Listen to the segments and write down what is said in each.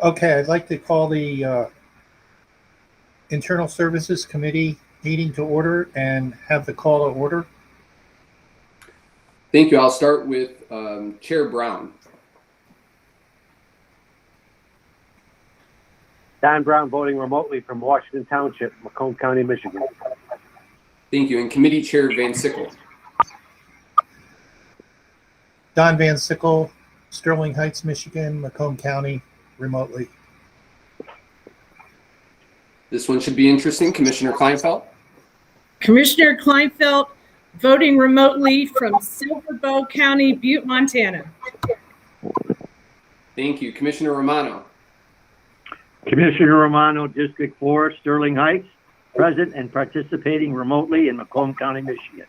Okay, I'd like to call the Internal Services Committee meeting to order and have the call to order. Thank you. I'll start with Chair Brown. Don Brown, voting remotely from Washington Township, Macomb County, Michigan. Thank you. And Committee Chair Van Sickle. Don Van Sickle, Sterling Heights, Michigan, Macomb County, remotely. This one should be interesting. Commissioner Kleinfeld. Commissioner Kleinfeld, voting remotely from Silver Bow County, Butte, Montana. Thank you. Commissioner Romano. Commissioner Romano, District 4, Sterling Heights, present and participating remotely in Macomb County, Michigan.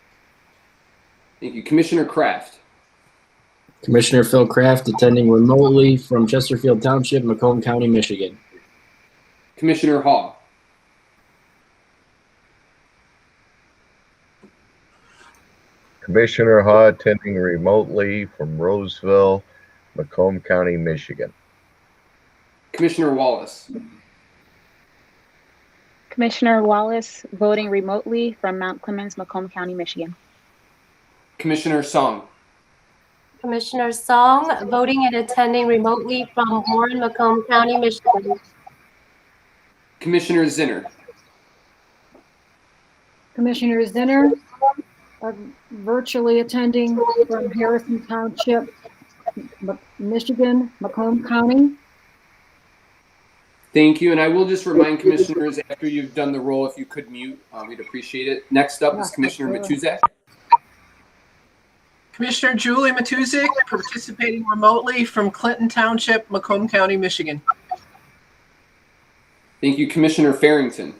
Thank you. Commissioner Kraft. Commissioner Phil Kraft, attending remotely from Chesterfield Township, Macomb County, Michigan. Commissioner Hall. Commissioner Ha, attending remotely from Roseville, Macomb County, Michigan. Commissioner Wallace. Commissioner Wallace, voting remotely from Mount Clemens, Macomb County, Michigan. Commissioner Song. Commissioner Song, voting and attending remotely from Warren, Macomb County, Michigan. Commissioner Zinner. Commissioner Zinner, virtually attending from Harrison Township, Michigan, Macomb County. Thank you. And I will just remind commissioners after you've done the roll, if you could mute, we'd appreciate it. Next up is Commissioner Matuzak. Commissioner Julie Matuzak, participating remotely from Clinton Township, Macomb County, Michigan. Thank you. Commissioner Farrington.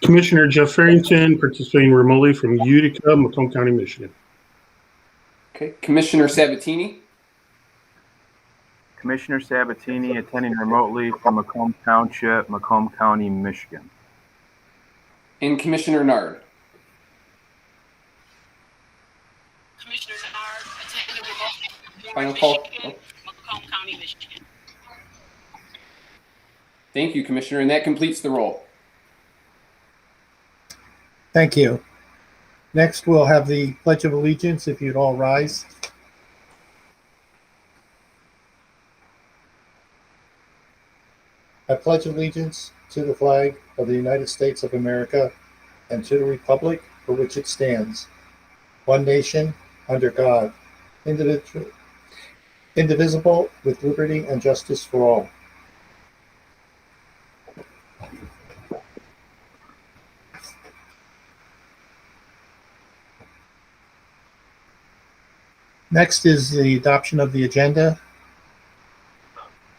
Commissioner Jeff Farrington, participating remotely from Utica, Macomb County, Michigan. Okay. Commissioner Sabatini. Commissioner Sabatini, attending remotely from Macomb Township, Macomb County, Michigan. And Commissioner Nard. Commissioner Nard, attending remotely from Final call. Macomb County, Michigan. Thank you, Commissioner. And that completes the roll. Thank you. Next, we'll have the Pledge of Allegiance, if you'd all rise. I pledge allegiance to the flag of the United States of America and to the republic for which it stands, one nation, under God, indivisible, with liberty and justice for all. Next is the adoption of the agenda.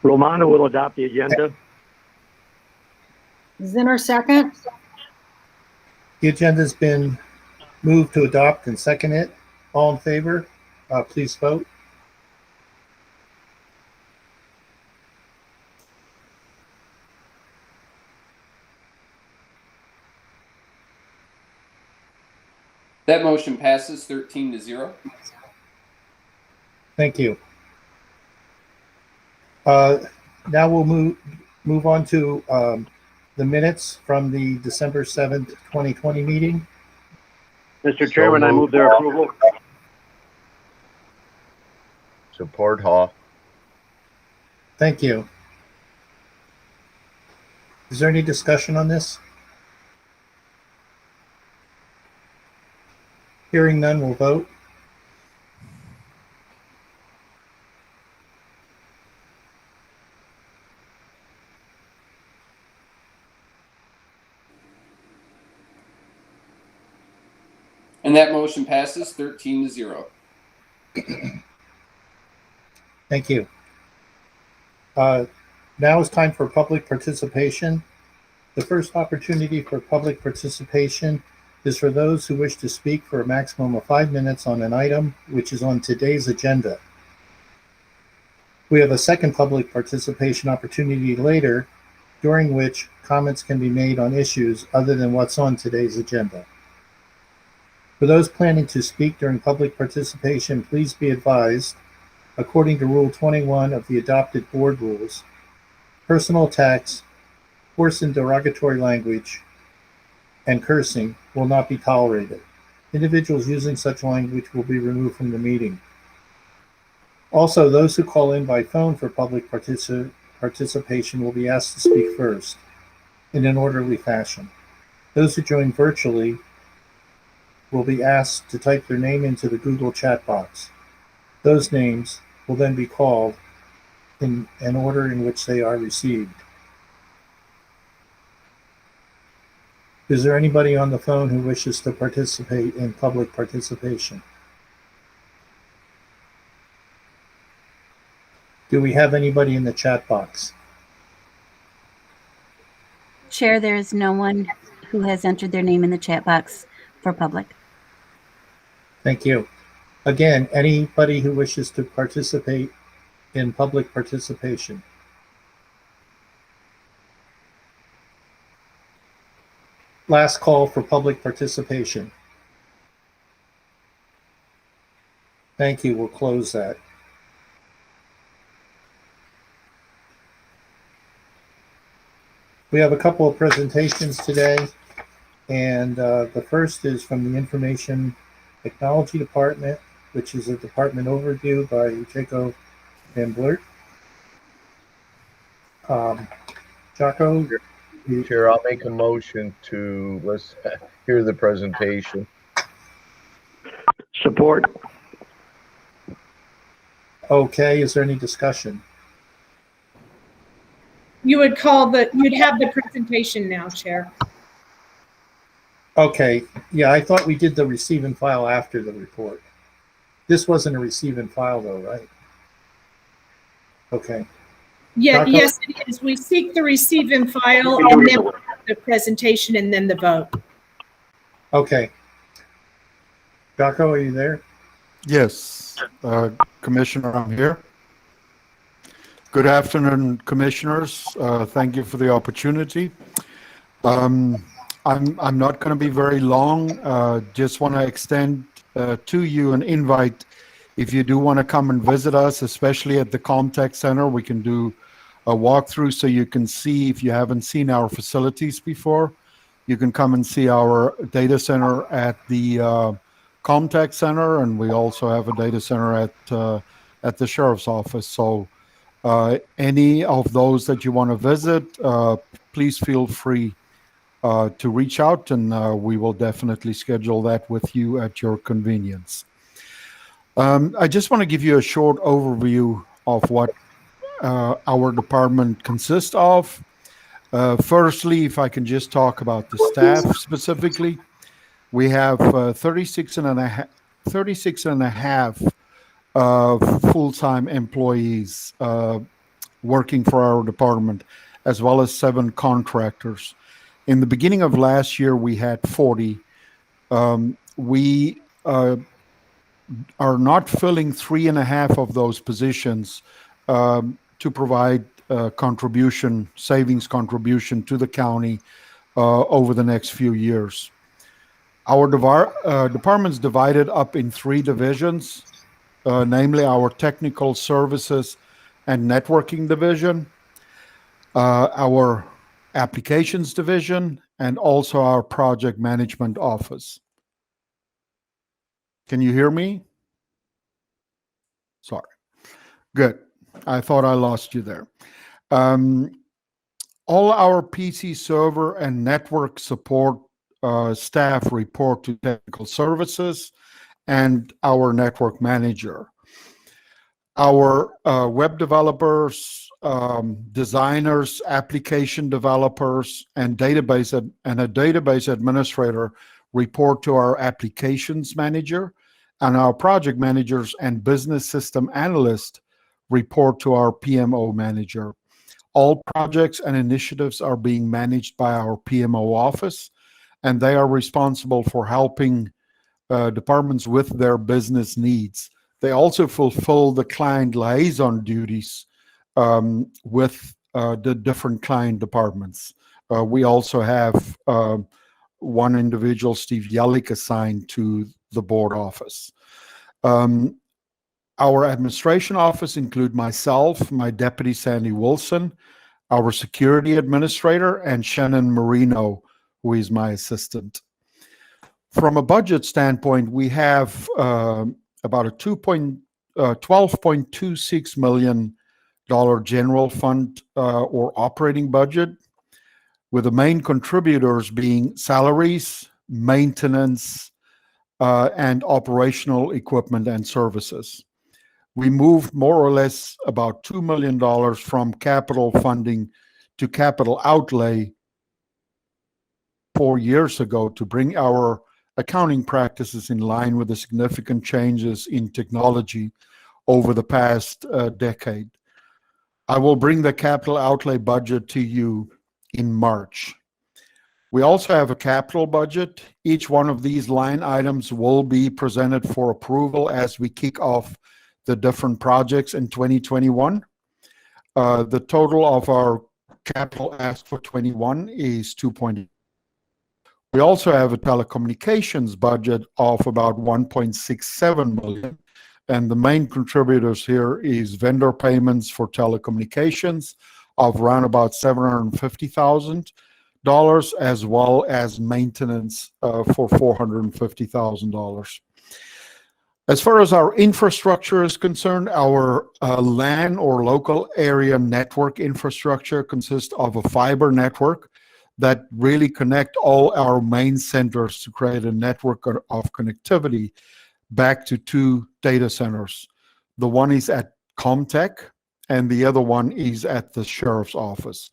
Romano will adopt the agenda. Zinner, second. The agenda's been moved to adopt and second it. All in favor, please vote. That motion passes 13-0. Thank you. Now we'll move on to the minutes from the December 7th, 2020 meeting. Mr. Chairman, I move their approval. Support Ha. Thank you. Is there any discussion on this? Hearing none, we'll vote. And that motion passes 13-0. Thank you. Now is time for public participation. The first opportunity for public participation is for those who wish to speak for a maximum of 5 minutes on an item which is on today's agenda. We have a second public participation opportunity later, during which comments can be made on issues other than what's on today's agenda. For those planning to speak during public participation, please be advised, according to Rule 21 of the adopted board rules, Personal attacks, coarse and derogatory language, and cursing will not be tolerated. Individuals using such language will be removed from the meeting. Also, those who call in by phone for public participation will be asked to speak first in an orderly fashion. Those who join virtually will be asked to type their name into the Google chat box. Those names will then be called in an order in which they are received. Is there anybody on the phone who wishes to participate in public participation? Do we have anybody in the chat box? Chair, there is no one who has entered their name in the chat box for public. Thank you. Again, anybody who wishes to participate in public participation? Last call for public participation. Thank you. We'll close that. We have a couple of presentations today, and the first is from the Information Technology Department, which is a department overview by Jaco Van Blurt. Jaco? Chair, I'll make a motion to let's hear the presentation. Support. Okay, is there any discussion? You'd have the presentation now, Chair. Okay, yeah, I thought we did the receive and file after the report. This wasn't a receive and file though, right? Okay. Yeah, Jaco? yes, it is. We seek the receive and file, and then the presentation, and then the vote. Okay. Jaco, are you there? Yes, Commissioner, I'm here. Good afternoon, Commissioners. Thank you for the opportunity. I'm not going to be very long. Just want to extend to you an invite. If you do want to come and visit us, especially at the Comtech Center, we can do a walkthrough so you can see, if you haven't seen our facilities before, you can come and see our data center at the Comtech Center, and we also have a data center at the Sheriff's Office. So any of those that you want to visit, please feel free to reach out, and we will definitely schedule that with you at your convenience. I just want to give you a short overview of what our department consists of. Firstly, if I can just talk about the staff specifically, we have 36 and a half full-time employees working for our department, as well as 7 contractors. In the beginning of last year, we had 40. We are not filling 3.5 of those positions to provide savings contribution to the county over the next few years. Our department's divided up in 3 divisions, namely our technical services and networking division, our applications division, and also our project management office. Can you hear me? Sorry. Good. I thought I lost you there. All our PC server and network support staff report to technical services and our network manager. Our web developers, designers, application developers, and a database administrator report to our applications manager, and our project managers and business system analysts report to our PMO manager. All projects and initiatives are being managed by our PMO office, and they are responsible for helping departments with their business needs. They also fulfill the client liaison duties with the different client departments. We also have one individual, Steve Yelich, assigned to the board office. Our administration office include myself, my deputy Sandy Wilson, our security administrator, and Shannon Marino, who is my assistant. From a budget standpoint, we have about a $12.26 million general fund or operating budget, with the main contributors being salaries, maintenance, and operational equipment and services. We moved more or less about $2 million from capital funding to capital outlay 4 years ago to bring our accounting practices in line with the significant changes in technology over the past decade. I will bring the capital outlay budget to you in March. We also have a capital budget. Each one of these line items will be presented for approval as we kick off the different projects in 2021. The total of our capital ask for 21 is 2.8. We also have a telecommunications budget of about 1.67 million. And the main contributors here is vendor payments for telecommunications of around about $750,000, as well as maintenance for $450,000. As far as our infrastructure is concerned, our LAN or local area network infrastructure consists of a fiber network that really connect all our main centers to create a network of connectivity back to 2 data centers. The one is at Comtech and the other one is at the sheriff's office.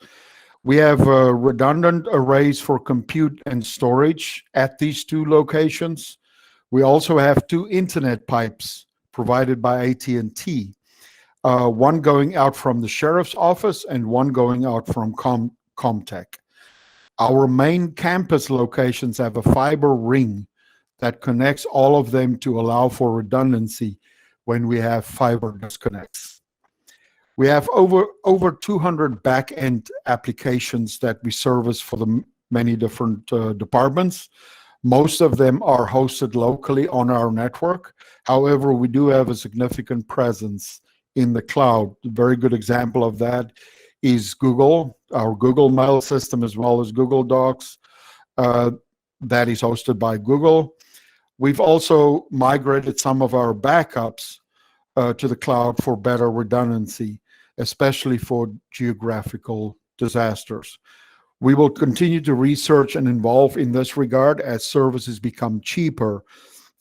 We have redundant arrays for compute and storage at these 2 locations. We also have 2 internet pipes provided by AT&T, one going out from the sheriff's office and one going out from Comtech. Our main campus locations have a fiber ring that connects all of them to allow for redundancy when we have fiber disconnects. We have over 200 back-end applications that we service for the many different departments. Most of them are hosted locally on our network. However, we do have a significant presence in the cloud. A very good example of that is Google, our Google Mail system, as well as Google Docs. That is hosted by Google. We've also migrated some of our backups to the cloud for better redundancy, especially for geographical disasters. We will continue to research and evolve in this regard as services become cheaper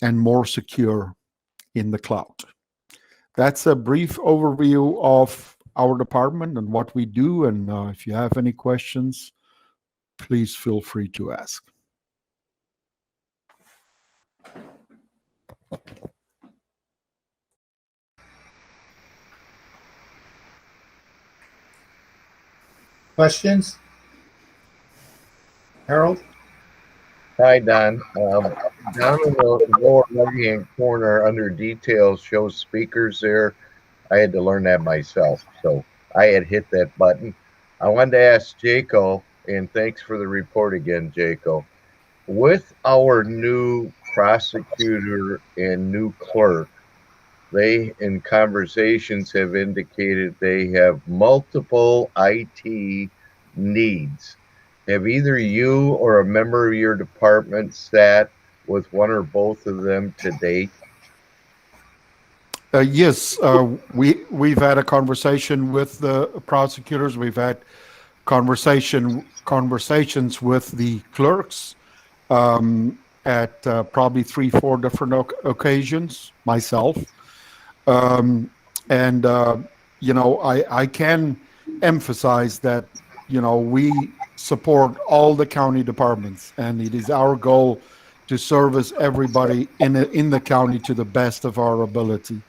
and more secure in the cloud. That's a brief overview of our department and what we do. And if you have any questions, please feel free to ask. Questions? Harold? Hi, Don. Down in the lower right-hand corner under details shows speakers there. I had to learn that myself, so I had hit that button. I wanted to ask Jaco, and thanks for the report again, Jaco. With our new prosecutor and new clerk, they, in conversations, have indicated they have multiple IT needs. Have either you or a member of your department sat with one or both of them to date? Yes, we've had a conversation with the prosecutors. We've had conversations with the clerks at probably 3-4 different occasions, myself. I can emphasize that, we support all the county departments, and it is our goal to service everybody in the county to the best of our ability.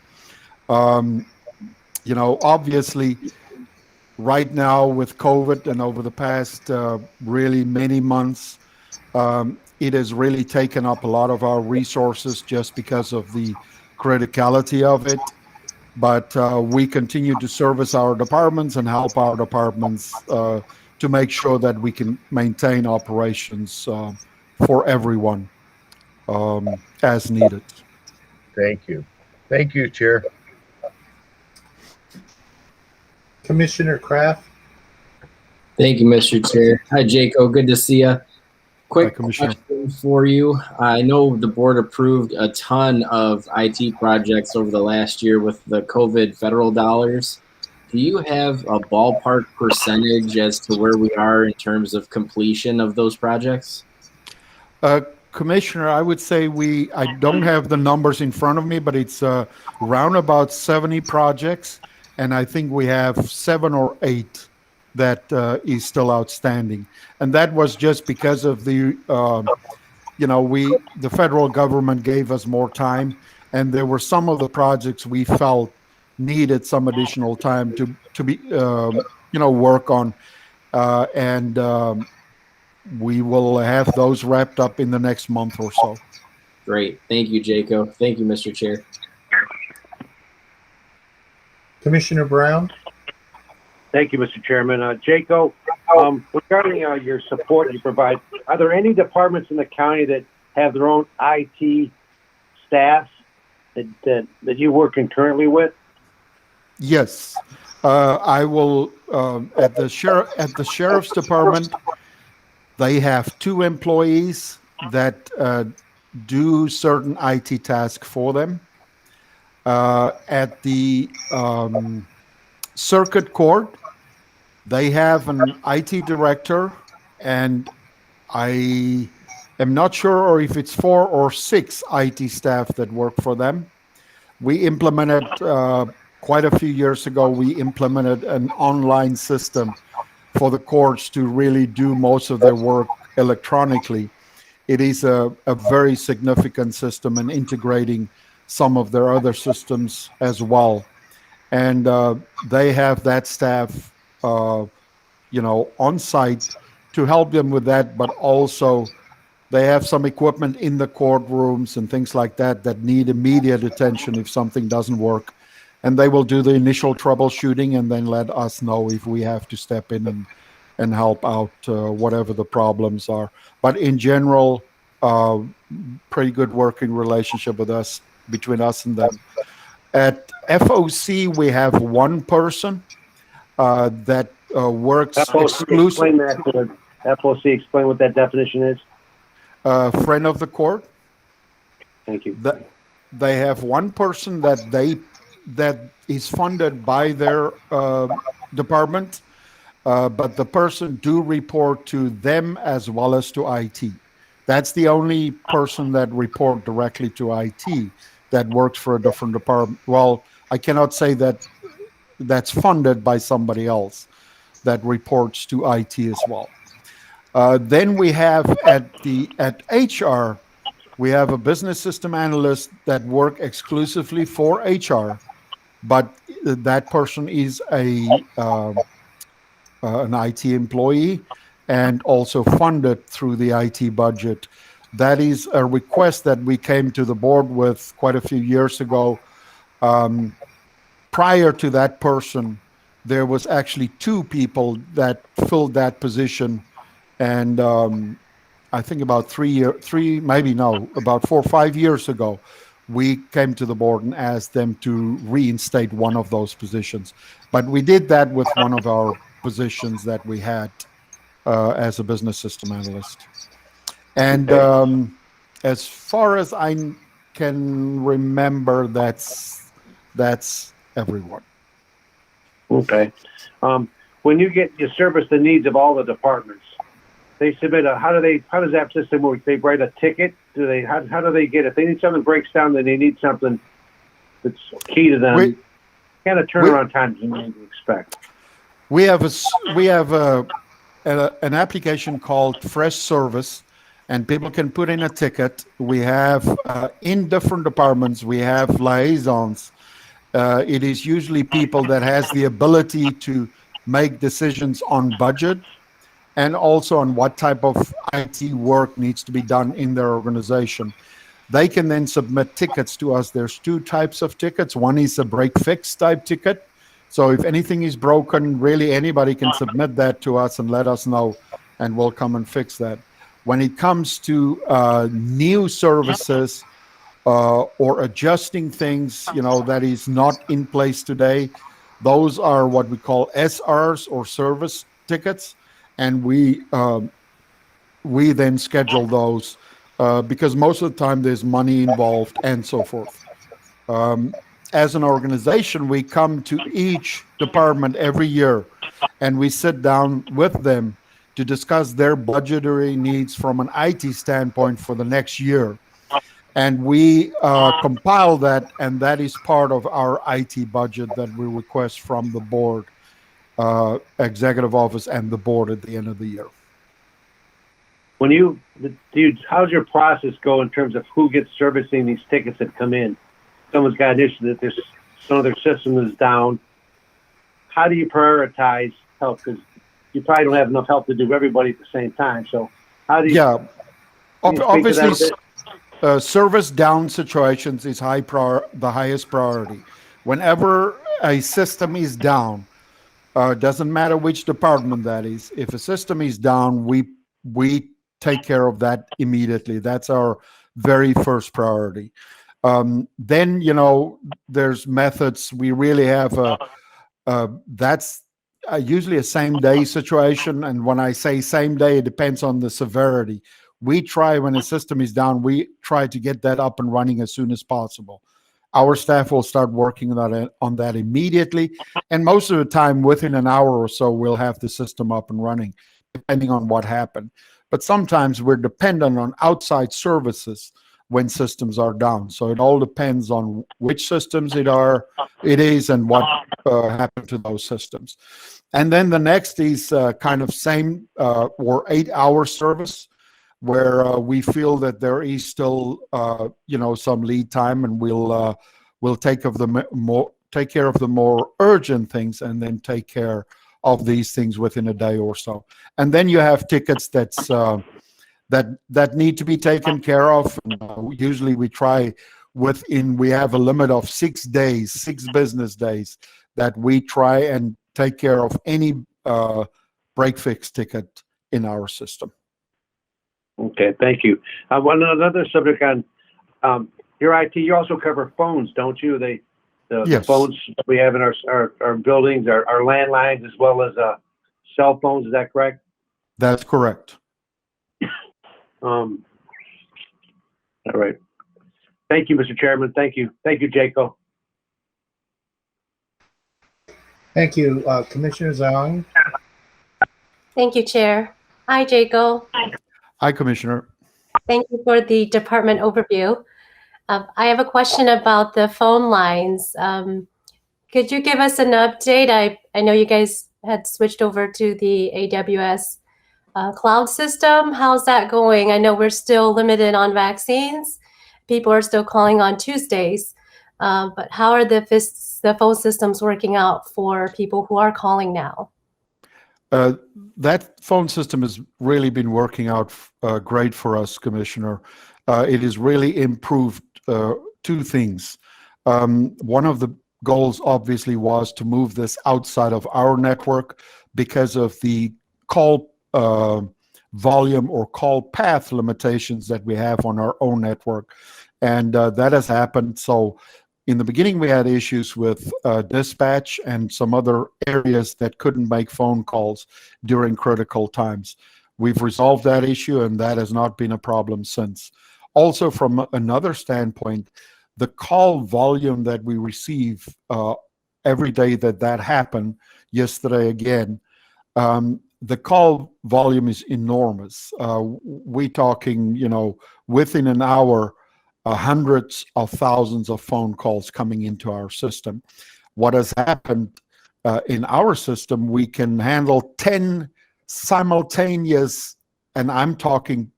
Obviously, right now with COVID and over the past really many months, it has really taken up a lot of our resources just because of the criticality of it. But we continue to service our departments and help our departments to make sure that we can maintain operations for everyone as needed. Thank you. Thank you, Chair. Commissioner Kraft? Thank you, Mr. Chair. Hi, Jaco. Good to see you. Quick Commissioner. question for you. I know the board approved a ton of IT projects over the last year with the COVID federal dollars. Do you have a ballpark percentage as to where we are in terms of completion of those projects? Commissioner, I would say I don't have the numbers in front of me, but it's around about 70 projects, and I think we have 7 or 8 that is still outstanding. And that was just because of the federal government gave us more time, and there were some of the projects we felt needed some additional time to be work on, and we will have those wrapped up in the next month or so. Great. Thank you, Jaco. Thank you, Mr. Chair. Commissioner Brown? Thank you, Mr. Chairman. Jaco, regarding your support you provide, are there any departments in the county that have their own IT staff that you work concurrently with? Yes, I will. At the sheriff's department, they have 2 employees that do certain IT tasks for them. At the circuit court, they have an IT director, and I am not sure or if it's 4 or 6 IT staff that work for them. We implemented quite a few years ago. We implemented an online system for the courts to really do most of their work electronically. It is a very significant system and integrating some of their other systems as well. And they have that staff, on site to help them with that, but also they have some equipment in the courtrooms and things like that that need immediate attention if something doesn't work. And they will do the initial troubleshooting and then let us know if we have to step in and help out whatever the problems are. But in general, pretty good working relationship between us and them. At FOC, we have 1 person that works exclusively. FOC, explain what that definition is. Friend of the court. Thank you. They have 1 person that is funded by their department, but the person do report to them as well as to IT. That's the only person that report directly to IT that works for a different department. Well, I cannot say that that's funded by somebody else that reports to IT as well. Then we have at HR, we have a business system analyst that work exclusively for HR, but that person is an IT employee and also funded through the IT budget. That is a request that we came to the board with quite a few years ago. Prior to that person, there was actually 2 people that filled that position. And I think about 4 or 5 years ago, we came to the board and asked them to reinstate one of those positions. But we did that with one of our positions that we had as a business system analyst. And as far as I can remember, that's everyone. Okay. When you service the needs of all the departments, they submit how does that system work? They write a ticket? How do they get it? If they need something breaks down, then they need something that's key to them. What kind of turnaround time do you need to expect? We have an application called Fresh Service, and people can put in a ticket. We have in different departments, we have liaisons. It is usually people that has the ability to make decisions on budget and also on what type of IT work needs to be done in their organization. They can then submit tickets to us. There's 2 types of tickets. One is a break fix type ticket. So if anything is broken, really anybody can submit that to us and let us know, and we'll come and fix that. When it comes to new services or adjusting things, that is not in place today, those are what we call SRs or service tickets. and we then schedule those because most of the time there's money involved and so forth. As an organization, we come to each department every year and we sit down with them to discuss their budgetary needs from an IT standpoint for the next year. And we compile that, and that is part of our IT budget that we request from the board, executive office, and the board at the end of the year. How's your process go in terms of who gets servicing these tickets that come in? Someone's got an issue that some of their system is down. How do you prioritize help? Because you probably don't have enough help to do everybody at the same time. So how do you? Yeah, obviously, service down situations is the highest priority. Whenever a system is down, doesn't matter which department that is. If a system is down, we take care of that immediately. That's our very first priority. Then, there's methods. We really have that's usually a same day situation. And when I say same day, it depends on the severity. We try, when a system is down, we try to get that up and running as soon as possible. Our staff will start working on that immediately. And most of the time, within an hour or so, we'll have the system up and running, depending on what happened. But sometimes we're dependent on outside services when systems are down. So it all depends on which systems it is and what happened to those systems. And then the next is kind of same or 8-hour service, where we feel that there is still some lead time, and we'll take care of the more urgent things, and then take care of these things within a day or so. And then you have tickets that need to be taken care of. Usually we have a limit of 6 business days, that we try and take care of any break fix ticket in our system. Okay, thank you. Another subject on your IT, you also cover phones, don't you? Yes. The phones we have in our buildings, our landlines, as well as cell phones, is that correct? That's correct. All right. Thank you, Mr. Chairman. Thank you. Thank you, Jaco. Thank you. Commissioner Zhang. Thank you, Chair. Hi, Jaco. Hi, Commissioner. Thank you for the department overview. I have a question about the phone lines. Could you give us an update? I know you guys had switched over to the AWS cloud system. How's that going? I know we're still limited on vaccines. People are still calling on Tuesdays. But how are the phone systems working out for people who are calling now? That phone system has really been working out great for us, Commissioner. It has really improved two things. One of the goals, obviously, was to move this outside of our network because of the call volume or call path limitations that we have on our own network. And that has happened. So in the beginning, we had issues with dispatch and some other areas that couldn't make phone calls during critical times. We've resolved that issue, and that has not been a problem since. Also, from another standpoint, the call volume that we receive every day that happened, yesterday again, the call volume is enormous. We're talking, within an hour, hundreds of thousands of phone calls coming into our system. What has happened in our system, we can handle 10 simultaneous, and I'm talking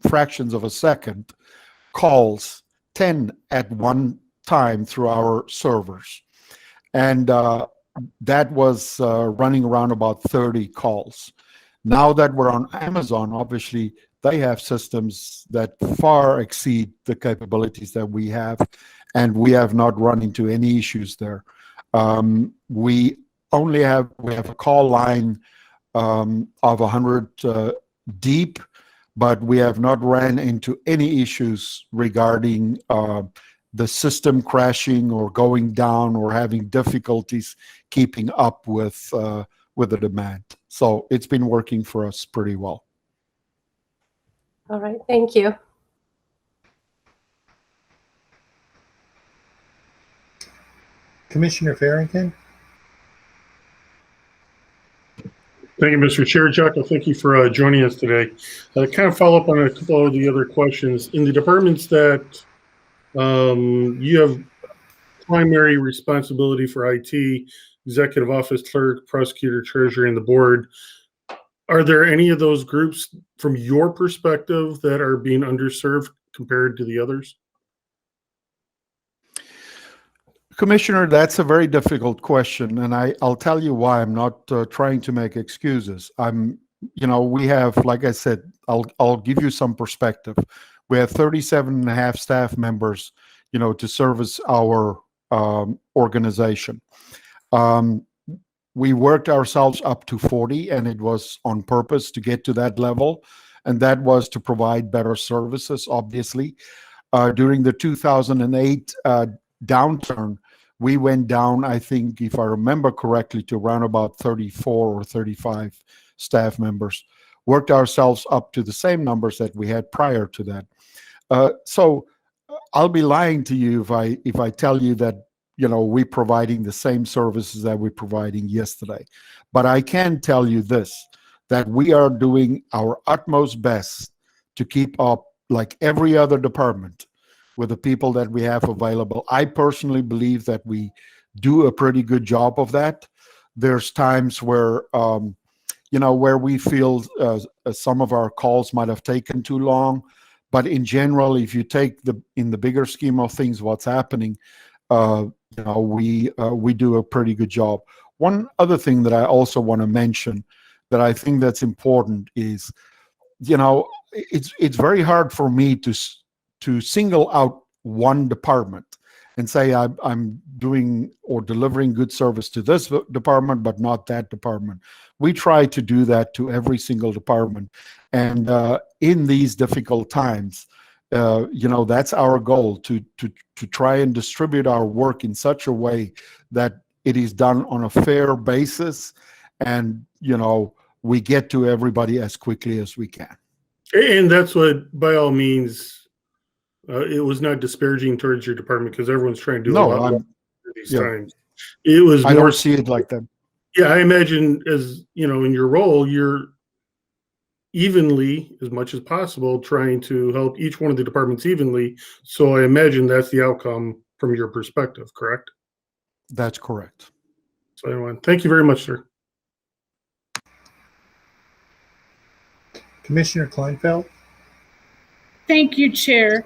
fractions of a second, calls, 10 at one time through our servers. And that was running around about 30 calls. Now that we're on Amazon, obviously, they have systems that far exceed the capabilities that we have, and we have not run into any issues there. We have a call line of 100 deep, but we have not ran into any issues regarding the system crashing or going down or having difficulties keeping up with with the demand. So it's been working for us pretty well. All right, thank you. Commissioner Farrington? Thank you, Mr. Chair. Jocko, thank you for joining us today. Kind of follow up on a couple of the other questions. In the departments that you have primary responsibility for IT, executive office clerk, prosecutor, treasurer, and the board, are there any of those groups from your perspective that are being underserved compared to the others? Commissioner, that's a very difficult question, and I'll tell you why. I'm not trying to make excuses. We have, like I said, I'll give you some perspective. We have 37 and a half staff members, to service our organization. We worked ourselves up to 40, and it was on purpose to get to that level, and that was to provide better services, obviously. During the 2008 downturn, we went down, I think, if I remember correctly, to around about 34 or 35 staff members. Worked ourselves up to the same numbers that we had prior to that. So I'll be lying to you if I tell you that we're providing the same services that we're providing yesterday. But I can tell you this, that we are doing our utmost best to keep up, like every other department, with the people that we have available. I personally believe that we do a pretty good job of that. There's times where, where we feel some of our calls might have taken too long. But in general, if you take in the bigger scheme of things, what's happening, we do a pretty good job. One other thing that I also want to mention that I think that's important is, it's very hard for me to single out one department and say I'm doing or delivering good service to this department, but not that department. We try to do that to every single department. And in these difficult times, that's our goal, to try and distribute our work in such a way that it is done on a fair basis, and we get to everybody as quickly as we can. And that's what, by all means, it was not disparaging towards your department, because everyone's trying to do a lot these times. It was I more, don't see it like that. Yeah, I imagine, as in your role, you're evenly, as much as possible, trying to help each one of the departments evenly. So I imagine that's the outcome from your perspective, correct? That's correct. So thank you very much, sir. Commissioner Kleinfeld? Thank you, Chair.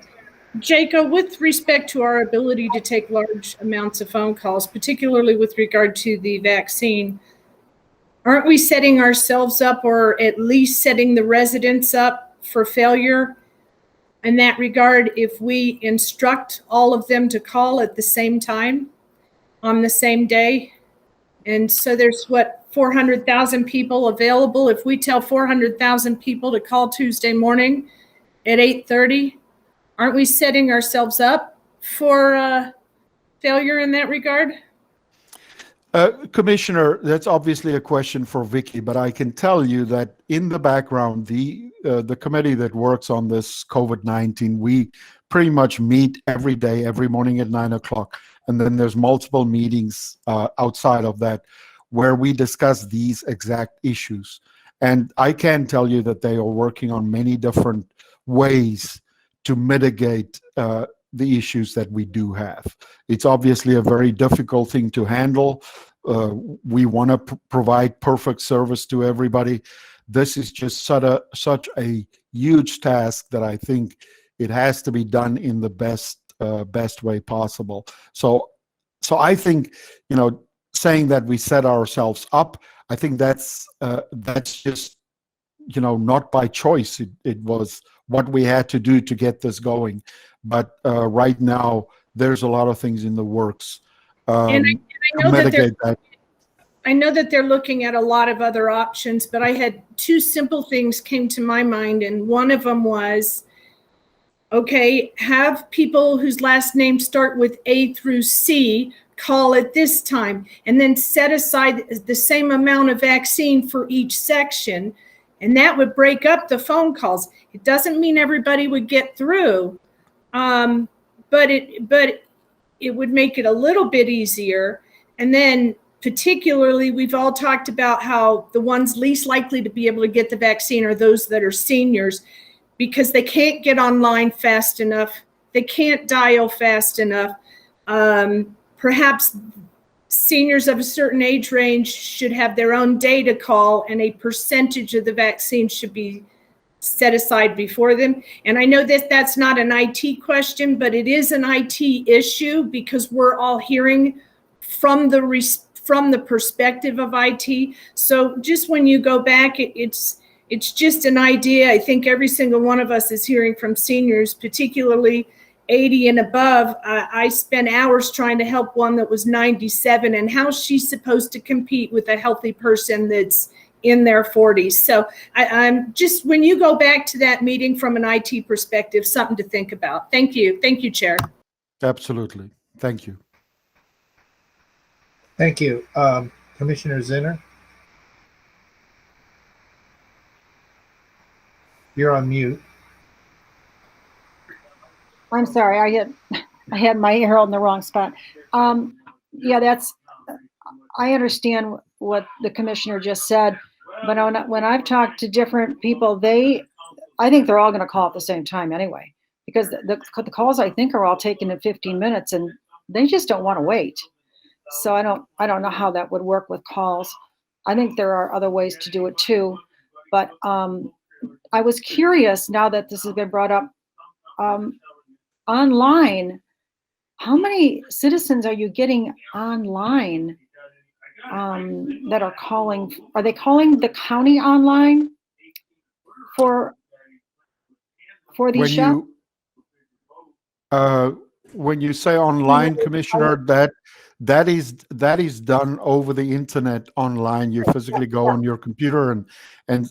Jacob, with respect to our ability to take large amounts of phone calls, particularly with regard to the vaccine, aren't we setting ourselves up, or at least setting the residents up, for failure in that regard if we instruct all of them to call at the same time on the same day? And so there's 400,000 people available. If we tell 400,000 people to call Tuesday morning at 8:30, aren't we setting ourselves up for failure in that regard? Commissioner, that's obviously a question for Vicky, but I can tell you that in the background, the committee that works on this COVID-19, we pretty much meet every day, every morning at 9 o'clock. And then there's multiple meetings outside of that where we discuss these exact issues. And I can tell you that they are working on many different ways to mitigate the issues that we do have. It's obviously a very difficult thing to handle. We want to provide perfect service to everybody. This is just such a huge task that I think it has to be done in the best way possible. So I think, saying that we set ourselves up, I think that's just, not by choice. It was what we had to do to get this going. But right now, there's a lot of things in the works And I know to mitigate that. I know that they're looking at a lot of other options, but I had two simple things came to my mind, and one of them was, okay, have people whose last names start with A through C call at this time, and then set aside the same amount of vaccine for each section. And that would break up the phone calls. It doesn't mean everybody would get through, but it would make it a little bit easier. And then particularly, we've all talked about how the ones least likely to be able to get the vaccine are those that are seniors, because they can't get online fast enough. They can't dial fast enough. Perhaps seniors of a certain age range should have their own data call, and a percentage of the vaccine should be set aside before them. And I know that that's not an IT question, but it is an IT issue, because we're all hearing from the perspective of IT. So just when you go back, it's just an idea. I think every single one of us is hearing from seniors, particularly 80 and above. I spent hours trying to help one that was 97, and how's she supposed to compete with a healthy person that's in their 40s? So I'm just, when you go back to that meeting from an IT perspective, something to think about. Thank you. Thank you, Chair. Absolutely. Thank you. Thank you. Commissioner Zinner? You're on mute. I'm sorry, I had my ear on the wrong spot. Yeah, I understand what the commissioner just said, but when I've talked to different people, I think they're all going to call at the same time anyway, because the calls I think are all taken in 15 minutes, and they just don't want to wait. So I don't know how that would work with calls. I think there are other ways to do it too, but I was curious, now that this has been brought up, online, how many citizens are you getting online that are calling? Are they calling the county online for these shots? When you say online, Commissioner, that is done over the internet online. You physically go on your computer and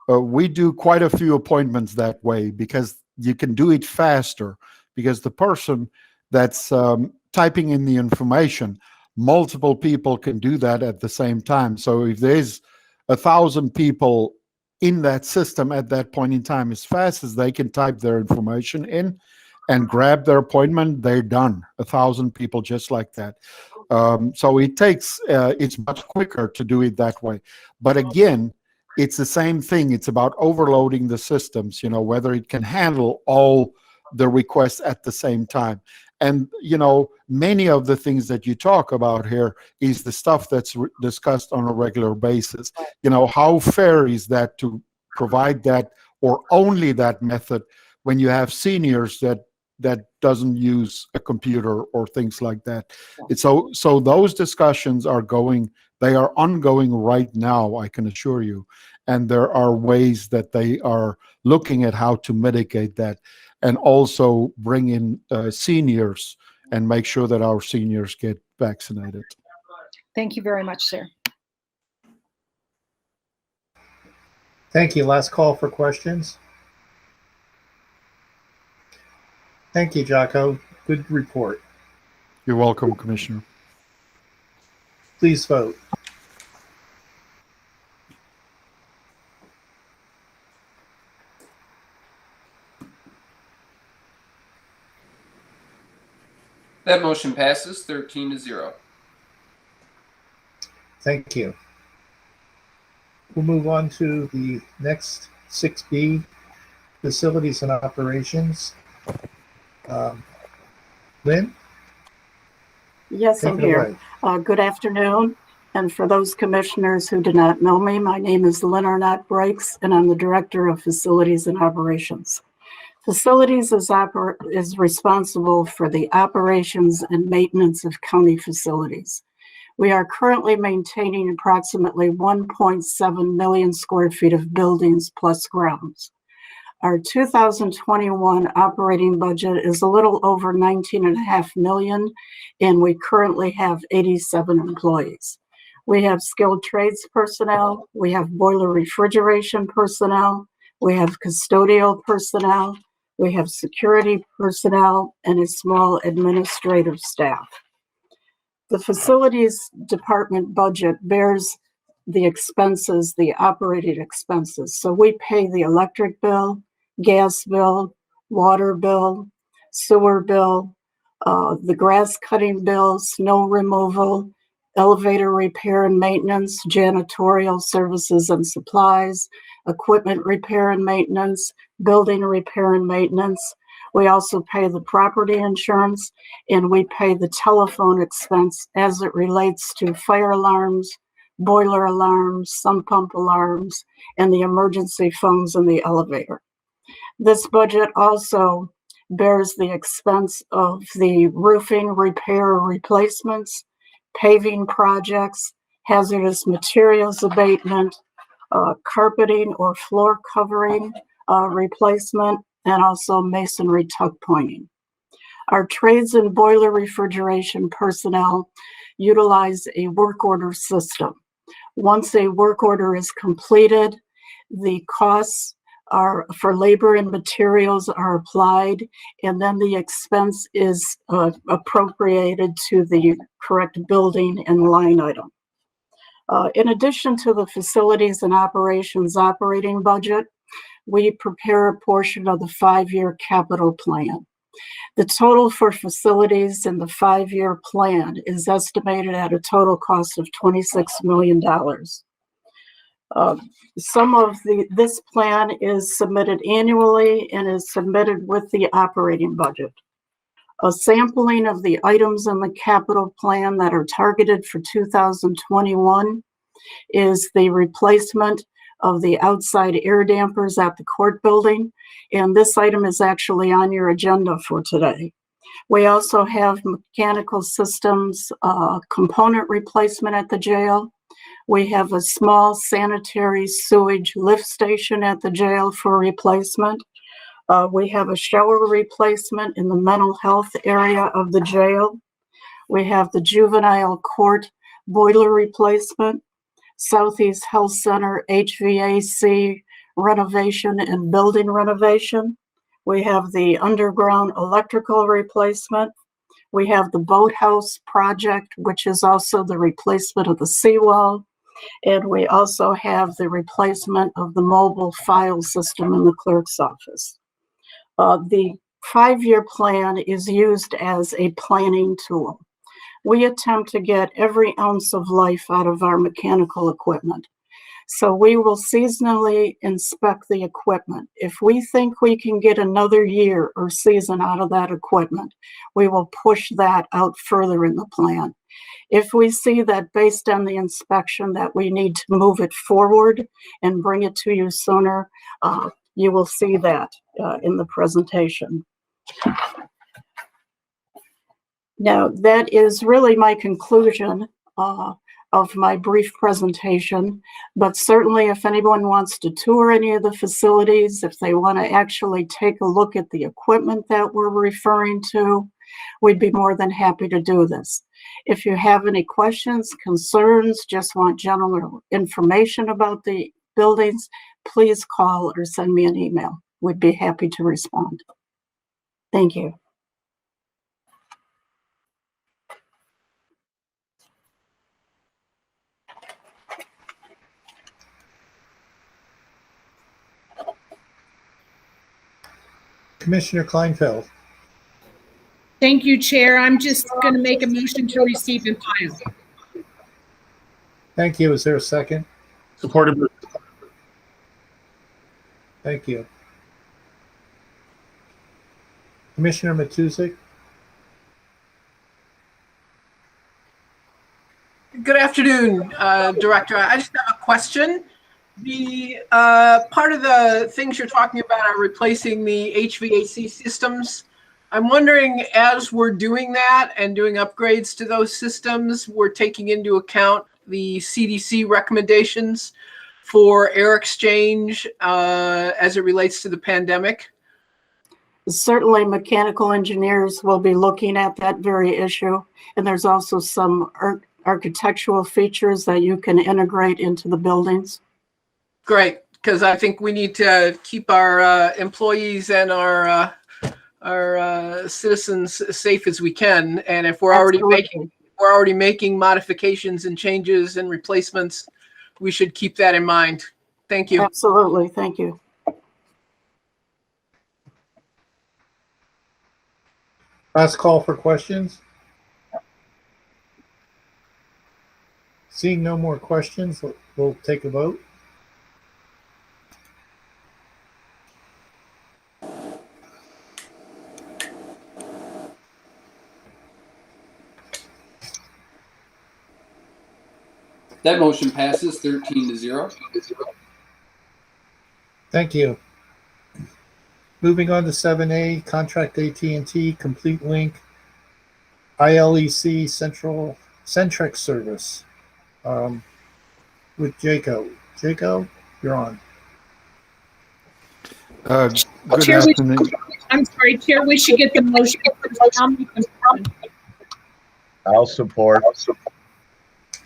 we do quite a few appointments that way, because you can do it faster, because the person that's typing in the information, multiple people can do that at the same time. So if there's 1,000 people in that system at that point in time, as fast as they can type their information in and grab their appointment, they're done. 1,000 people just like that. So it takes, it's much quicker to do it that way. But again, it's the same thing. It's about overloading the systems, whether it can handle all the requests at the same time. And, many of the things that you talk about here is the stuff that's discussed on a regular basis. How fair is that to provide that, or only that method, when you have seniors that doesn't use a computer or things like that? So those discussions are ongoing right now, I can assure you. And there are ways that they are looking at how to mitigate that, and also bring in seniors and make sure that our seniors get vaccinated. Thank you very much, sir. Thank you. Last call for questions. Thank you, Jocko. Good report. You're welcome, Commissioner. Please vote. That motion passes 13-0. Thank you. We'll move on to the next 6B, facilities and operations. Lynn? Yes, I'm here. Good afternoon. And for those commissioners who do not know me, my name is Lynn Arnott-Brakes, and I'm the Director of Facilities and Operations. Facilities is responsible for the operations and maintenance of county facilities. We are currently maintaining approximately 1.7 million square feet of buildings plus grounds. Our 2021 operating budget is a little over 19.5 million, and we currently have 87 employees. We have skilled trades personnel, we have boiler refrigeration personnel, we have custodial personnel, We have security personnel and a small administrative staff. The facilities department budget bears the expenses, the operating expenses. So we pay the electric bill, gas bill, water bill, sewer bill, the grass cutting bill, snow removal, elevator repair and maintenance, janitorial services and supplies, equipment repair and maintenance, building repair and maintenance. We also pay the property insurance, and we pay the telephone expense as it relates to fire alarms, boiler alarms, sump pump alarms, and the emergency phones in the elevator. This budget also bears the expense of the roofing repair or replacements, paving projects, hazardous materials abatement, carpeting or floor covering replacement, and also masonry tuck pointing. Our trades and boiler refrigeration personnel utilize a work order system. Once a work order is completed, the costs are for labor and materials are applied, and then the expense is appropriated to the correct building and line item. In addition to the facilities and operations operating budget, we prepare a portion of the 5-year capital plan. The total for facilities in the 5-year plan is estimated at a total cost of $26 million. This plan is submitted annually and is submitted with the operating budget. A sampling of the items in the capital plan that are targeted for 2021 is the replacement of the outside air dampers at the court building, and this item is actually on your agenda for today. We also have mechanical systems component replacement at the jail. We have a small sanitary sewage lift station at the jail for replacement. We have a shower replacement in the mental health area of the jail. We have the juvenile court boiler replacement, Southeast Health Center HVAC renovation and building renovation. We have the underground electrical replacement. We have the boathouse project, which is also the replacement of the seawall. And we also have the replacement of the mobile file system in the clerk's office. The 5-year plan is used as a planning tool. We attempt to get every ounce of life out of our mechanical equipment. So we will seasonally inspect the equipment. If we think we can get another year or season out of that equipment, we will push that out further in the plan. If we see that based on the inspection that we need to move it forward and bring it to you sooner, you will see that in the presentation. Now, that is really my conclusion of my brief presentation, but certainly if anyone wants to tour any of the facilities, if they want to actually take a look at the equipment that we're referring to, we'd be more than happy to do this. If you have any questions, concerns, just want general information about the buildings, please call or send me an email. We'd be happy to respond. Thank you. Commissioner Kleinfeld. Thank you, Chair. I'm just going to make a motion to receive and file. Thank you. Is there a second? Supported. Thank you. Commissioner Matusik. Good afternoon, Director. I just have a question. The part of the things you're talking about are replacing the HVAC systems. I'm wondering, as we're doing that and doing upgrades to those systems, we're taking into account the CDC recommendations for air exchange as it relates to the pandemic? Certainly, mechanical engineers will be looking at that very issue. And there's also some architectural features that you can integrate into the buildings. Great. because I think we need to keep our employees and our citizens as safe as we can. And if we're already making modifications and changes and replacements, we should keep that in mind. Thank you. Absolutely. Thank you. Last call for questions. Seeing no more questions, we'll take a vote. That motion passes 13-0. Thank you. Moving on to 7A, contract AT&T Complete Link ILEC Centric Service with Jaco. Jaco, you're on. Good Chair, afternoon. I'm sorry, Chair, we should get the motion. I'll support.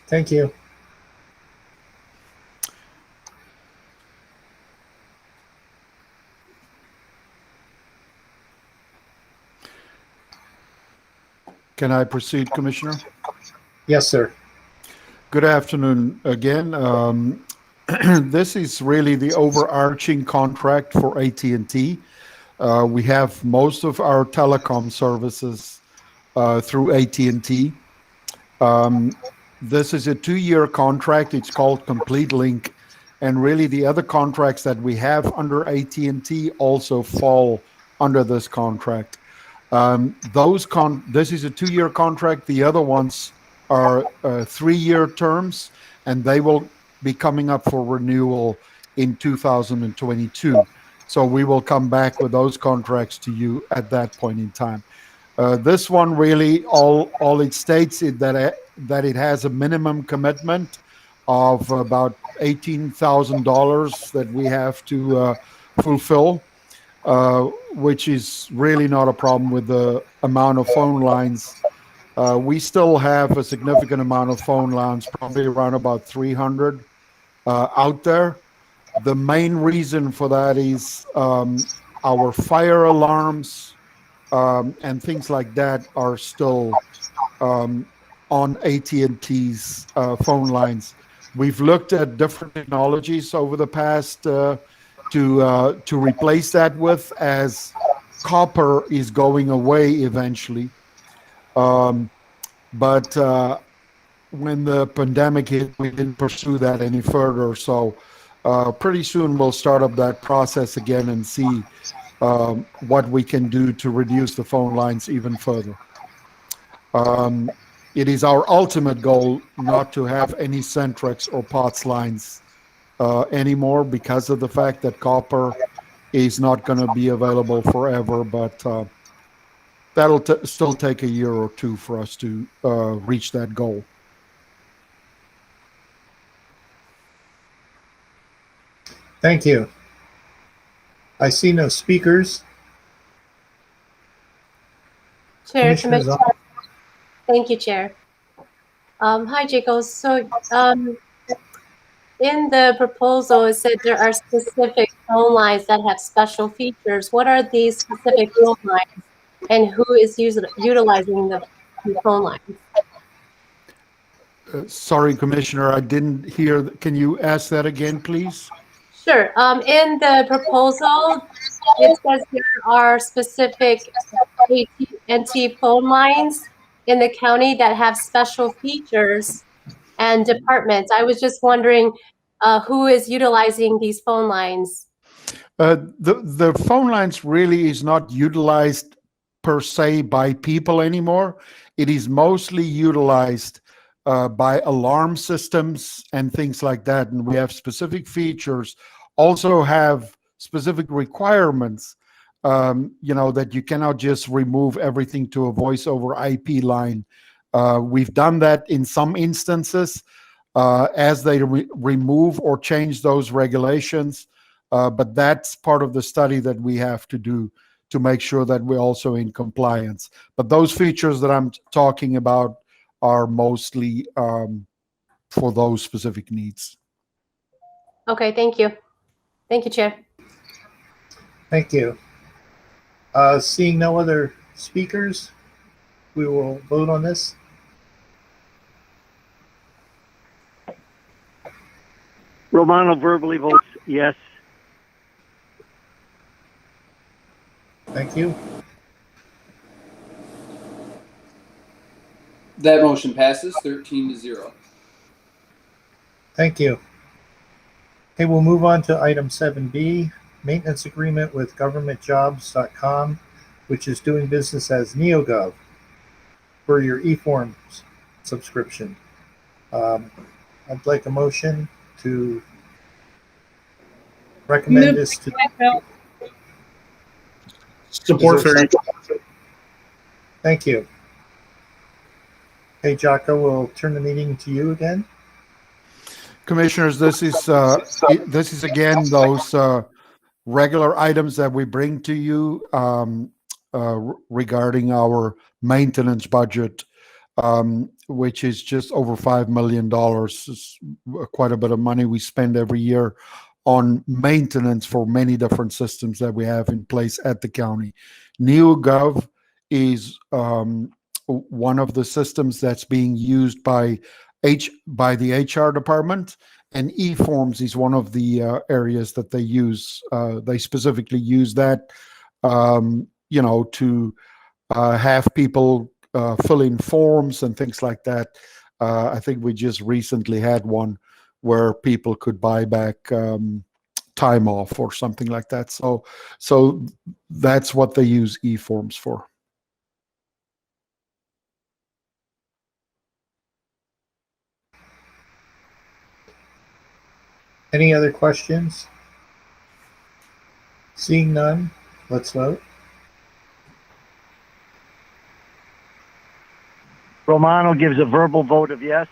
Thank you. Can I proceed, Commissioner? Yes, sir. Good afternoon again. This is really the overarching contract for AT&T. We have most of our telecom services through AT&T. This is a 2-year contract. It's called Complete Link. And really the other contracts that we have under AT&T also fall under this contract. This is a 2-year contract. The other ones are 3-year terms, and they will be coming up for renewal in 2022. So we will come back with those contracts to you at that point in time. This one really, all it states is that it has a minimum commitment of about $18,000 that we have to fulfill. Which is really not a problem with the amount of phone lines. We still have a significant amount of phone lines, probably around about 300 out there. The main reason for that is our fire alarms and things like that are still on AT&T's phone lines. We've looked at different technologies over the past to replace that with, as copper is going away eventually. But when the pandemic hit, we didn't pursue that any further. So pretty soon we'll start up that process again and see what we can do to reduce the phone lines even further. It is our ultimate goal not to have any Centrex or POTS lines anymore, because of the fact that copper is not going to be available forever, but that'll still take a year or two for us to reach that goal. Thank you. I see no speakers. Chair, thank you, Chair. Hi, Jacob. So in the proposal, it said there are specific phone lines that have special features. What are these specific phone lines, and who is utilizing the phone lines? Sorry, Commissioner, I didn't hear. Can you ask that again, please? Sure. In the proposal, it says there are specific AT&T phone lines in the county that have special features and departments. I was just wondering who is utilizing these phone lines? The phone lines really is not utilized per se by people anymore. It is mostly utilized by alarm systems and things like that. And we have specific features, also have specific requirements, that you cannot just remove everything to a voice over IP line. We've done that in some instances as they remove or change those regulations. But that's part of the study that we have to do to make sure that we're also in compliance. But those features that I'm talking about are mostly for those specific needs. Okay, thank you. Thank you, Chair. Thank you. Seeing no other speakers, we will vote on this. Romano verbally votes yes. Thank you. That motion passes 13-0. Thank you. Okay, we'll move on to item 7B, maintenance agreement with governmentjobs.com, which is doing business as NeoGov for your eForms subscription. I'd like a motion to recommend Move this to. Support Is there a Ferry. second? Thank you. Hey, Jocko, we'll turn the meeting to you again. Commissioners, this is again those regular items that we bring to you regarding our maintenance budget, which is just over $5 million. It's quite a bit of money we spend every year on maintenance for many different systems that we have in place at the county. NeoGov is one of the systems that's being used by the HR department, and eForms is one of the areas that they use. They specifically use that, to have people fill in forms and things like that. I think we just recently had one where people could buy back time off or something like that. So that's what they use eForms for. Any other questions? Seeing none, let's vote. Romano gives a verbal vote of yes.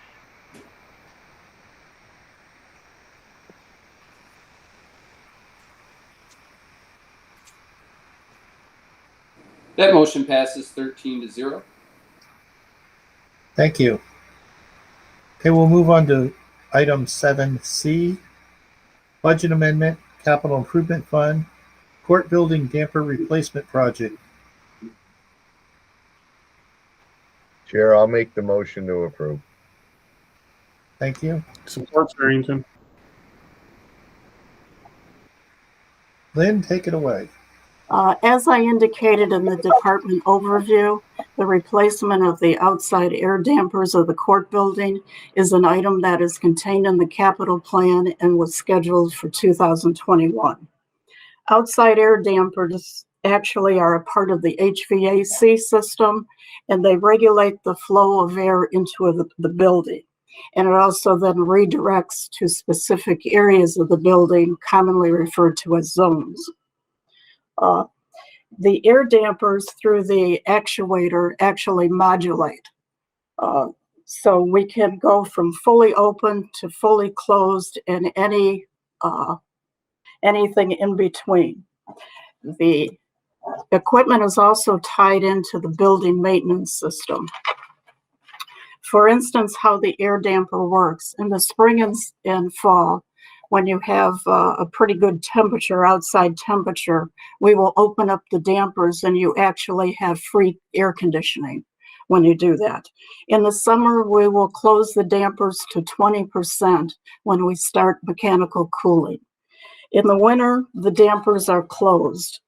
That motion passes 13-0. Thank you. Okay, we'll move on to item 7C, budget amendment, capital improvement fund, court building damper replacement project. Chair, I'll make the motion to approve. Thank you. Support Farrington. Lynn, take it away. As I indicated in the department overview, the replacement of the outside air dampers of the court building is an item that is contained in the capital plan and was scheduled for 2021. Outside air dampers actually are a part of the HVAC system, and they regulate the flow of air into the building. And it also then redirects to specific areas of the building, commonly referred to as zones. The air dampers through the actuator actually modulate. So we can go from fully open to fully closed and anything in between. The equipment is also tied into the building maintenance system. For instance, how the air damper works. In the spring and fall, when you have a pretty good temperature, outside temperature, we will open up the dampers and you actually have free air conditioning when you do that. In the summer, we will close the dampers to 20% when we start mechanical cooling. In the winter, the dampers are closed,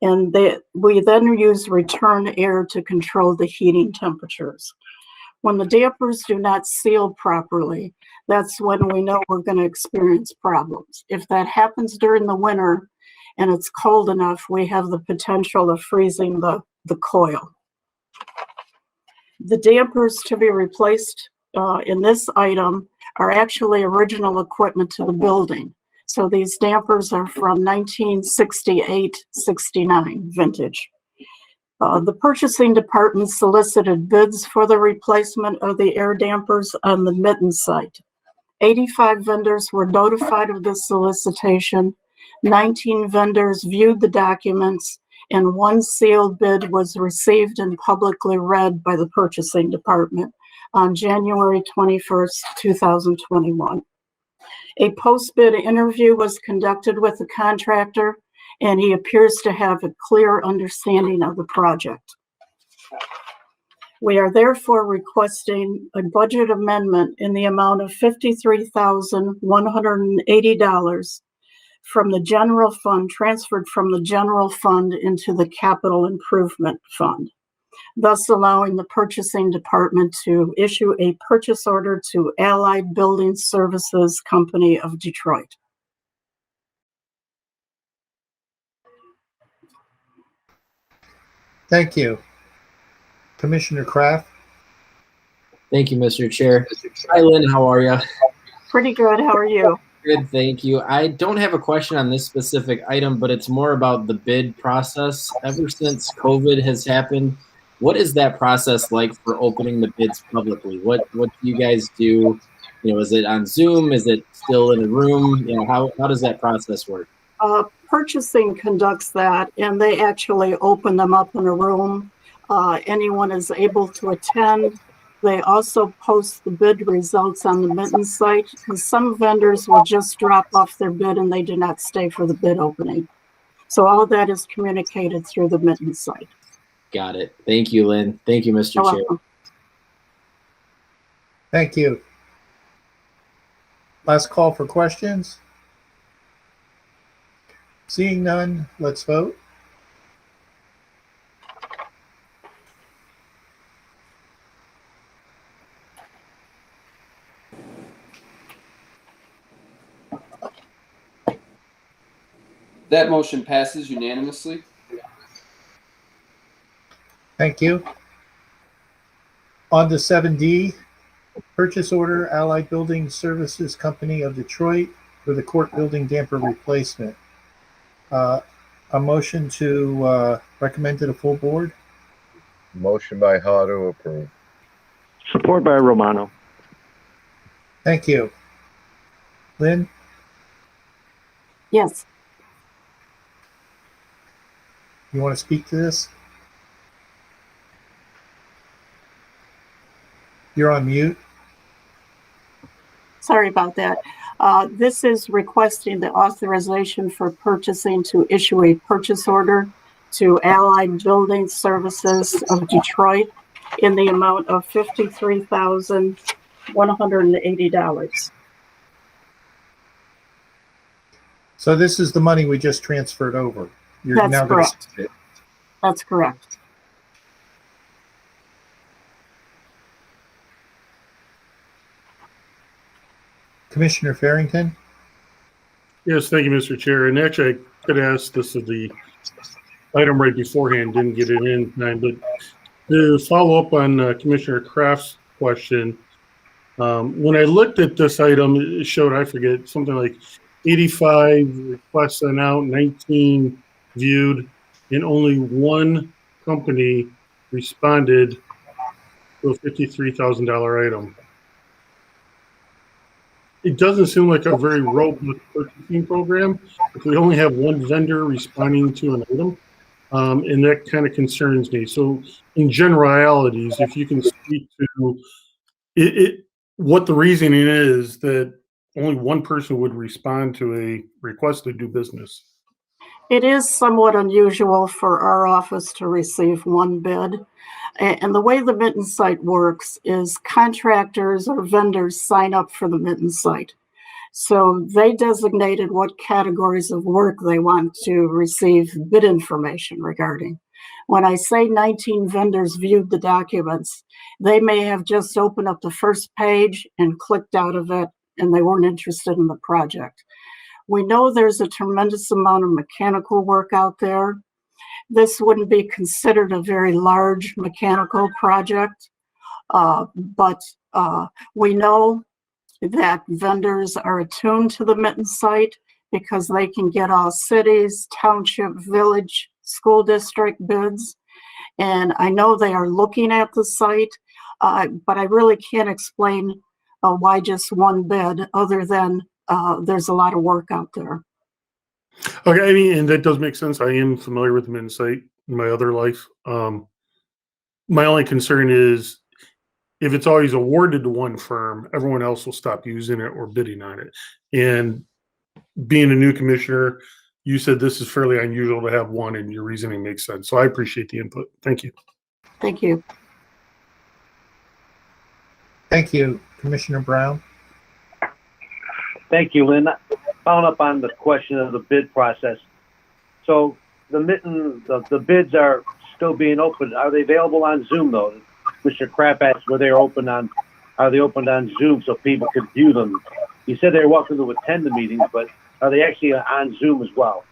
and we then use return air to control the heating temperatures. When the dampers do not seal properly, that's when we know we're going to experience problems. If that happens during the winter and it's cold enough, we have the potential of freezing the coil. The dampers to be replaced in this item are actually original equipment to the building. So these dampers are from 1968-69 vintage. The purchasing department solicited bids for the replacement of the air dampers on the Mitten site. 85 vendors were notified of this solicitation. 19 vendors viewed the documents, and one sealed bid was received and publicly read by the purchasing department on January 21st, 2021. A post-bid interview was conducted with the contractor, and he appears to have a clear understanding of the project. We are therefore requesting a budget amendment in the amount of $53,180 from the general fund, transferred from the general fund into the capital improvement fund, thus allowing the purchasing department to issue a purchase order to Allied Building Services Company of Detroit. Thank you. Commissioner Kraft? Thank you, Mr. Chair. Hi, Lynn. How are you? Pretty good. How are you? Good, thank you. I don't have a question on this specific item, but it's more about the bid process. Ever since COVID has happened, what is that process like for opening the bids publicly? What do you guys do? You know, is it on Zoom? Is it still in a room? You know, how does that process work? Purchasing conducts that, and they actually open them up in a room. Anyone is able to attend. They also post the bid results on the Mitten site, because some vendors will just drop off their bid and they do not stay for the bid opening. So all that is communicated through the Mitten site. Got it. Thank you, Lynn. Thank you, Mr. You're Chair. welcome. Thank you. Last call for questions. Seeing none, let's vote. That motion passes unanimously. Thank you. On to 7D, purchase order Allied Building Services Company of Detroit for the court building damper replacement. A motion to recommend to the full board. Motion by Ha to approve. Support by Romano. Thank you. Lynn, Yes. you want to speak to this? You're on mute. Sorry about that. This is requesting the authorization for purchasing to issue a purchase order to Allied Building Services of Detroit in the amount of $53,180. So this is the money we just transferred over. You're That's now going to correct. That's correct. Commissioner Farrington? Yes, thank you, Mr. Chair. And actually, I could ask this of the item right beforehand, didn't get it in time, but to follow up on Commissioner Kraft's question, when I looked at this item, it showed, I forget, something like 85 requests sent out, 19 viewed, and only one company responded to a $53,000 item. It doesn't seem like a very robust purchasing program if we only have one vendor responding to an item, and that kind of concerns me. So in generalities, if you can speak to what the reasoning is that only one person would respond to a request to do business. It is somewhat unusual for our office to receive one bid. And the way the Mitten site works is contractors or vendors sign up for the Mitten site. So they designated what categories of work they want to receive bid information regarding. When I say 19 vendors viewed the documents, they may have just opened up the first page and clicked out of it, and they weren't interested in the project. We know there's a tremendous amount of mechanical work out there. This wouldn't be considered a very large mechanical project, but we know that vendors are attuned to the Mitten site because they can get all cities, township, village, school district bids. And I know they are looking at the site, but I really can't explain why just one bid other than there's a lot of work out there. Okay, I mean, and that does make sense. I am familiar with the Mitten site in my other life. My only concern is if it's always awarded to one firm, everyone else will stop using it or bidding on it. And being a new commissioner, you said this is fairly unusual to have one, and your reasoning makes sense. So I appreciate the input. Thank you. Thank you. Thank you, Commissioner Brown. Thank you, Lynn. Following up on the question of the bid process. So the bids are still being opened. Are they available on Zoom though? Mr. Kraft asked are they opened on Zoom so people could view them? You said they're welcome to attend the meetings, but are they actually on Zoom as well?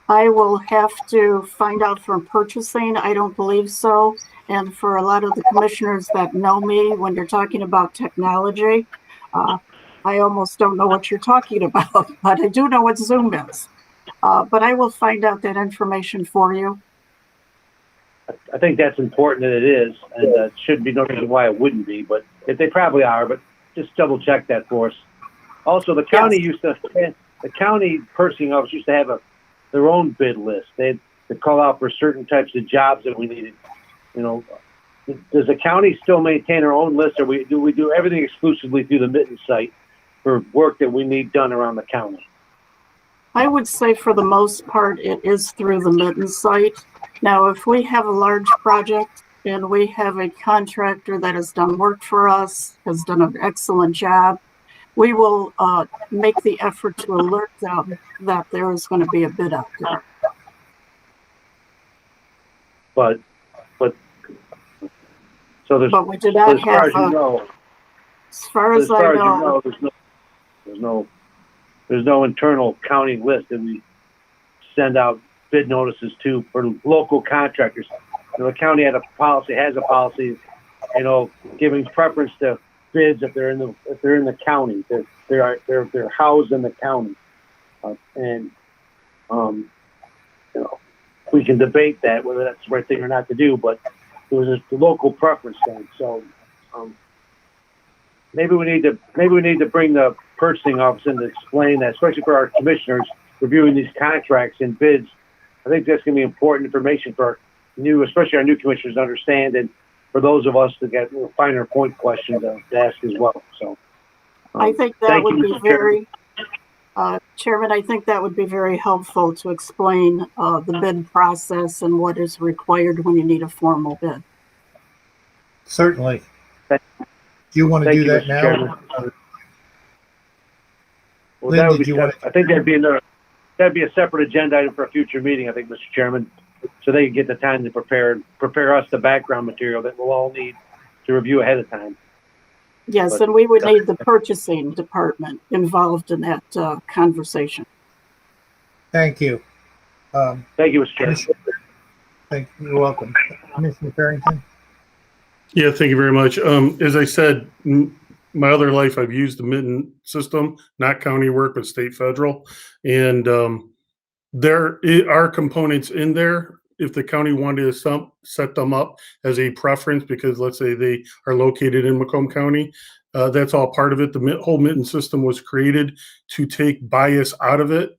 I will have to find out from purchasing. I don't believe so. And for a lot of the commissioners that know me, when you're talking about technology, I almost don't know what you're talking about, but I do know what Zoom is. But I will find out that information for you. I think that's important that it is, and it shouldn't be no reason why it wouldn't be, but if they probably are, but just double check that for us. Also, the county the county purchasing office used to have their own bid list. They'd call out for certain types of jobs that we needed. You know, does the county still maintain our own list, or do we do everything exclusively through the Mitten site for work that we need done around the county? I would say for the most part, it is through the Mitten site. Now, if we have a large project and we have a contractor that has done work for us, has done an excellent job, we will make the effort to alert them that there is going to be a bid out there. But we do not have, as far as I know, there's no internal county list that we send out bid notices to for local contractors. You know, the county has a policy, you know, giving preference to bids if they're in the county. They're housed in the county, and you know, we can debate that whether that's the right thing or not to do, but it was a local preference thing. So maybe we need to bring the purchasing office in to explain that, especially for our commissioners reviewing these contracts and bids. I think that's going to be important information for especially our new commissioners to understand, and for those of us to get finer point questions to ask as well. So I think that would be very, Chairman, I think that would be very helpful to explain the bid process and what is required when you need a formal bid. Certainly. Do you want to do that now? Well, Lynn, I think that'd be a separate agenda item for a future meeting, I think, Mr. Chairman, so they can get the time to prepare us the background material that we'll all need to review ahead of time. Yes, and we would need the purchasing department involved in that conversation. Thank you. Thank you, Mr. Chairman. Thank you. You're welcome. Commissioner Farrington? Yeah, thank you very much. As I said, my other life, I've used the Mitten system, not county work, but state federal. And there are components in there if the county wanted to set them up as a preference, because let's say they are located in Macomb County, that's all part of it. The whole Mitten system was created to take bias out of it.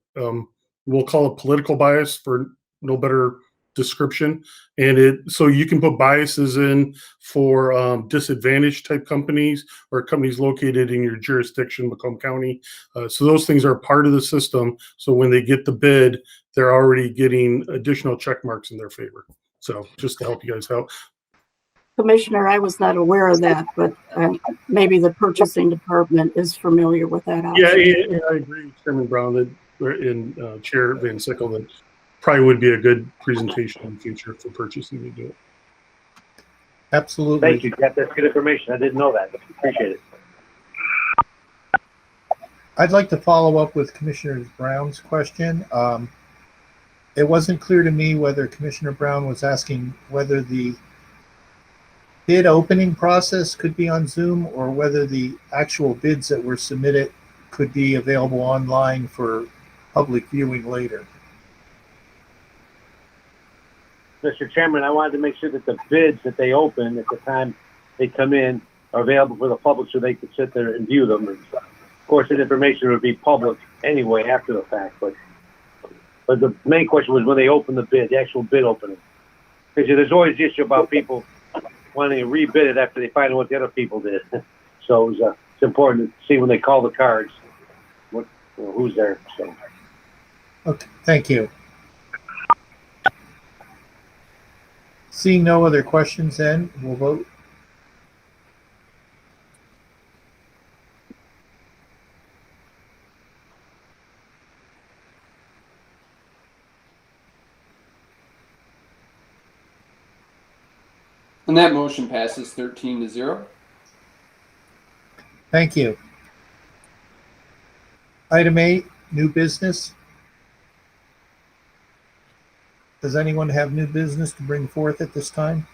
We'll call it political bias for no better description. And so you can put biases in for disadvantaged type companies or companies located in your jurisdiction, Macomb County. So those things are part of the system. So when they get the bid, they're already getting additional check marks in their favor. So just to help you guys out. Commissioner, I was not aware of that, but maybe the purchasing department is familiar with that option. Yeah, I agree with Chairman Brown and Chair Van Sickle that probably would be a good presentation in the future for purchasing to do it. Absolutely. Thank you, Jeff. That's good information. I didn't know that. Appreciate it. I'd like to follow up with Commissioner Brown's question. It wasn't clear to me whether Commissioner Brown was asking whether the bid opening process could be on Zoom or whether the actual bids that were submitted could be available online for public viewing later. Mr. Chairman, I wanted to make sure that the bids that they open at the time they come in are available for the public so they could sit there and view them. And of course, that information would be public anyway after the fact. But the main question was when they open the bid, the actual bid opening. Because there's always the issue about people wanting to rebid it after they find out what the other people did. So it's important to see when they call the cards who's there. So. Okay, thank you. Seeing no other questions, then we'll vote. And that motion passes 13-0. Thank you. Item 8, new business. Does anyone have new business to bring forth at this time?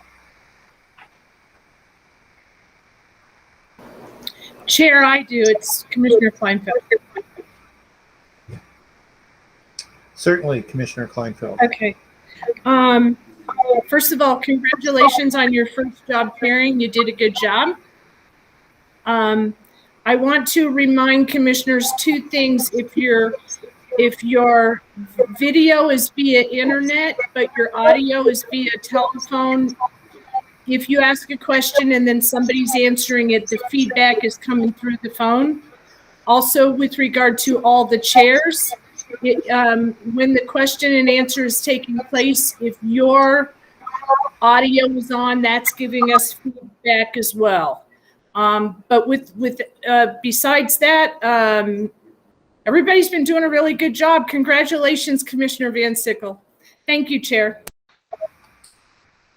Chair, I do. It's Commissioner Kleinfeld. Certainly, Commissioner Kleinfeld. Okay. First of all, congratulations on your first job hearing. You did a good job. I want to remind commissioners two things. If your video is via internet, but your audio is via telephone, if you ask a question and then somebody's answering it, the feedback is coming through the phone. Also, with regard to all the chairs, when the question and answer is taking place, if your audio is on, that's giving us feedback as well. But besides that, everybody's been doing a really good job. Congratulations, Commissioner Van Sickle. Thank you, Chair.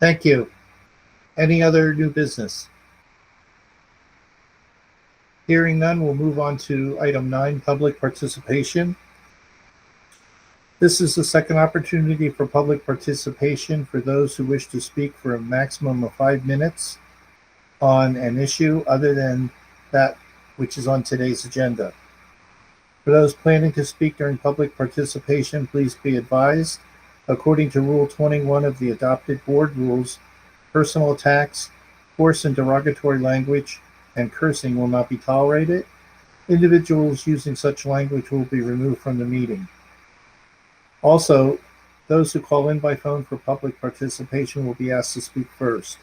Thank you. Any other new business? Hearing none, we'll move on to item 9, public participation. This is the second opportunity for public participation for those who wish to speak for a maximum of 5 minutes on an issue other than that which is on today's agenda. For those planning to speak during public participation, please be advised, according to Rule 21 of the adopted board rules, personal attacks, coarse and derogatory language, and cursing will not be tolerated. Individuals using such language will be removed from the meeting. Also, those who call in by phone for public participation will be asked to speak first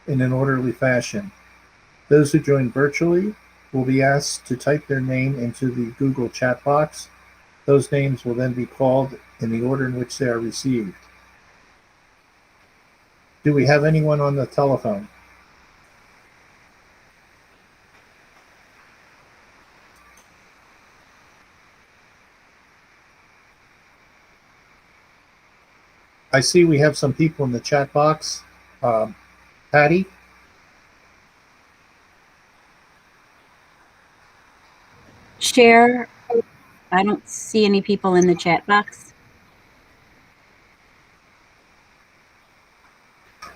in an orderly fashion. Those who join virtually will be asked to type their name into the Google chat box. Those names will then be called in the order in which they are received. Do we have anyone on the telephone? I see we have some people in the chat box. Patty? Chair, I don't see any people in the chat box.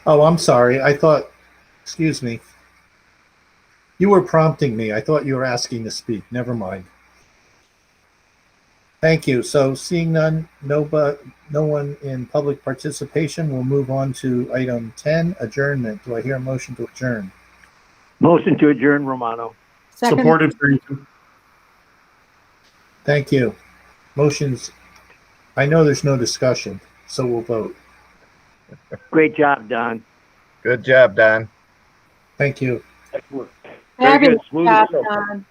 Oh, I'm sorry. I thought, excuse me. You were prompting me. I thought you were asking to speak. Never mind. Thank you. So seeing none, no one in public participation, we'll move on to item 10, adjournment. Do I hear a motion to adjourn? Motion to adjourn, Romano. Second. Supported, Farrington. Thank you. Motions, I know there's no discussion, so we'll vote. Great job, Don. Good job, Don. Thank you. Excellent. Very good. Fabulous Smooth job, as silk. Don.